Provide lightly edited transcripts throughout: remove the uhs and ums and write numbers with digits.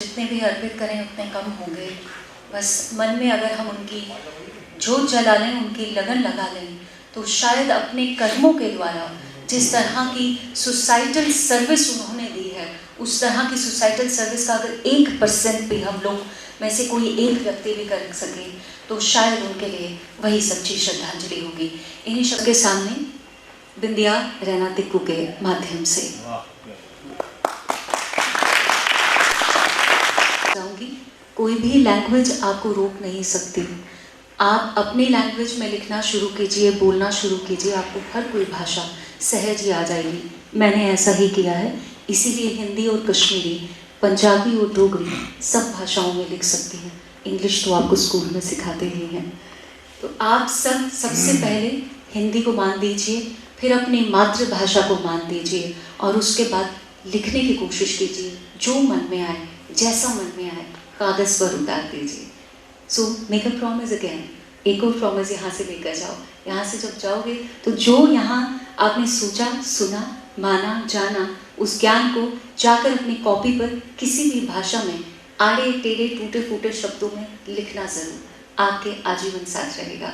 जितने भी अर्पित करें उतने कम होंगे। बस मन में अगर हम उनकी जोत जला लें, उनकी लगन लगा लें, तो शायद अपने कर्मों के द्वारा जिस तरह की सोसाइटल सर्विस उन्होंने दी है, उस तरह की सोसाइटल सर्विस का अगर 1% भी हम लोग में से कोई एक व्यक्ति भी कर सके, तो शायद उनके लिए वही सच्ची श्रद्धांजलि होगी। इन्हीं शब्द के सामने बिंदिया रैना तिक्कू के माध्यम से जाऊंगी। कोई भी लैंग्वेज आपको रोक नहीं सकती। आप अपनी लैंग्वेज में लिखना शुरू कीजिए, बोलना शुरू कीजिए, आपको हर कोई भाषा सहज ही आ जाएगी। मैंने ऐसा ही किया है, इसीलिए हिंदी और कश्मीरी, पंजाबी और डोगरी सब भाषाओं में लिख सकती हैं। इंग्लिश तो आपको स्कूल में सिखाते ही हैं। तो आप सबसे पहले हिंदी को मान दीजिए, फिर अपनी मातृभाषा को मान दीजिए और उसके बाद लिखने की कोशिश कीजिए। जो मन में आए, जैसा मन में आए, कागज़ पर उतार दीजिए। So make a promise again. एक और प्रॉमिस यहाँ से लेकर जाओ। यहाँ से जब जाओगे तो जो यहाँ आपने सोचा, सुना, माना, जाना, उस ज्ञान को जाकर अपनी कॉपी पर किसी भी भाषा में आड़े टेढ़े टूटे फूटे शब्दों में लिखना ज़रूर, आपके आजीवन साथ रहेगा।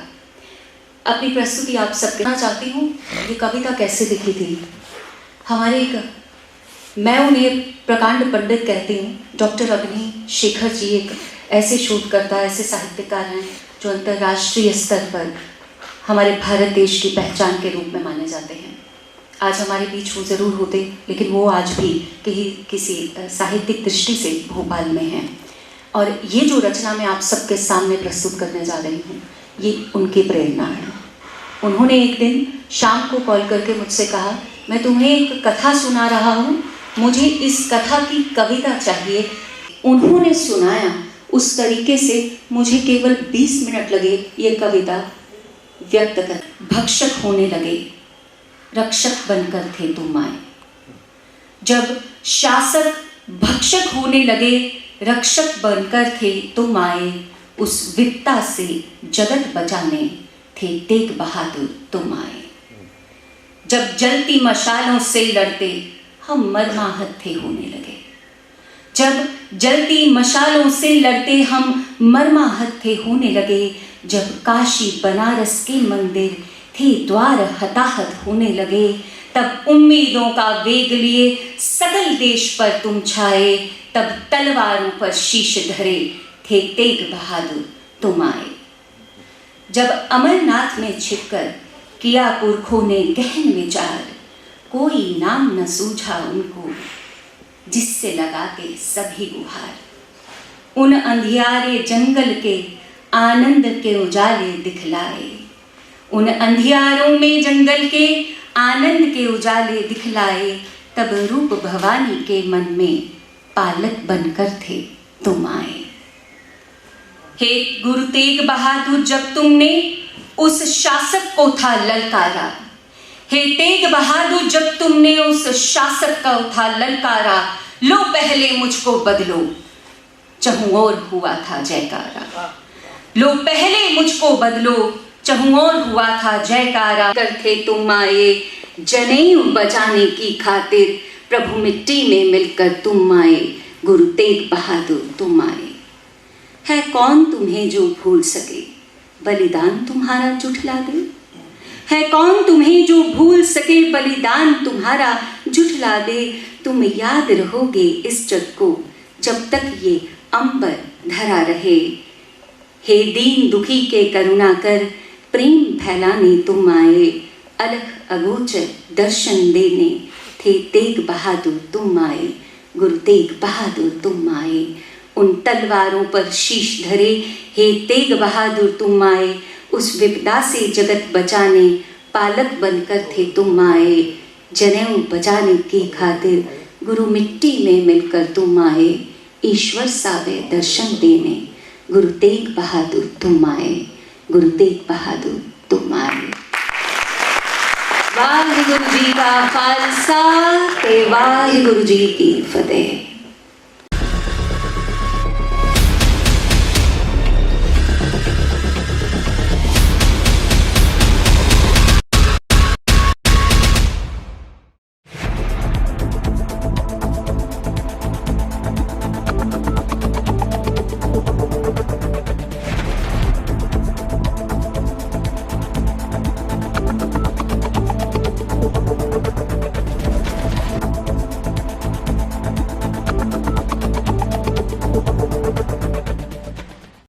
अपनी प्रस्तुति आप सब कहना चाहती हूँ। ये कविता कैसे लिखी थी? हमारे मैं उन्हें प्रकांड पंडित कहती हूँ। डॉक्टर अग्नि शेखर जी एक ऐसे शोधकर्ता, ऐसे साहित्यकार हैं जो अंतर्राष्ट्रीय स्तर पर हमारे भारत देश की पहचान के रूप में माने जाते हैं। आज हमारे बीच वो ज़रूर होते, लेकिन वो आज भी किसी साहित्यिक दृष्टि से भोपाल में हैं। और ये जो रचना मैं आप सबके सामने प्रस्तुत करने जा रही हूँ, ये उनकी प्रेरणा है। उन्होंने एक दिन शाम को कॉल करके मुझसे कहा, मैं तुम्हें एक कथा सुना रहा हूँ, मुझे इस कथा की कविता चाहिए। उन्होंने सुनाया उस तरीके से, मुझे केवल 20 मिनट लगे ये कविता व्यक्त कर। भक्षक होने लगे, रक्षक बनकर थे तुम आए। जब शासक भक्षक होने लगे, रक्षक बनकर थे तुम आए। उस विपदा से जगत बचाने थे तेग बहादुर तुम आए। जब जलती मशालों से लड़ते हम मरमाहत थे होने लगे। जब जलती मशालों से लड़ते हम मरमाहत थे होने लगे। जब काशी बनारस के मंदिर थे द्वार हताहत होने लगे, तब उम्मीदों का वेग लिए सकल देश पर तुम छाए। तब तलवारों पर शीश धरे थे तेग बहादुर तुम आए। जब अमरनाथ में छिपकर किया पुरखों ने गहन विचार, कोई नाम न सूझा उनको जिससे लगाते सभी गुहार। उन अंधियारे जंगल के आनंद के उजाले दिखलाए। उन अंधियारों में जंगल के आनंद के उजाले दिखलाए। तब रूप भवानी के मन में पालक बनकर थे तुम आए। हे गुरु तेग बहादुर, जब तुमने उस शासक को था ललकारा, हे तेग बहादुर, जब तुमने उस शासक का था ललकारा, लो पहले मुझको बदलो, चहूं और हुआ था जयकारा। लो पहले मुझको बदलो, चहूं और हुआ था जयकारा। कर थे तुम आए जनेऊ बचाने की खातिर, प्रभु मिट्टी में मिलकर तुम आए। गुरु तेग बहादुर तुम आए। है कौन तुम्हें जो भूल सके, बलिदान तुम्हारा जुठला दे। है कौन तुम्हें जो भूल सके, बलिदान तुम्हारा जुठला दे। तुम याद रहोगे इस जग को जब तक ये अंबर धरा रहे। हे दीन दुखी के करुणा कर, प्रेम फैलाने तुम आए। अलख अगोचर दर्शन देने थे तेग बहादुर तुम आए। गुरु तेग बहादुर तुम आए। उन तलवारों पर शीश धरे हे तेग बहादुर तुम आए। उस विपदा से जगत बचाने पालक बनकर थे तुम आए। जनेऊ बचाने की खातिर गुरु मिट्टी में मिलकर तुम आए। ईश्वर सावे दर्शन देने गुरु तेग बहादुर तुम आए। गुरु तेग बहादुर तुम आए। वाहिगुरु जी का खालसा ते वाहिगुरु जी की फतेह।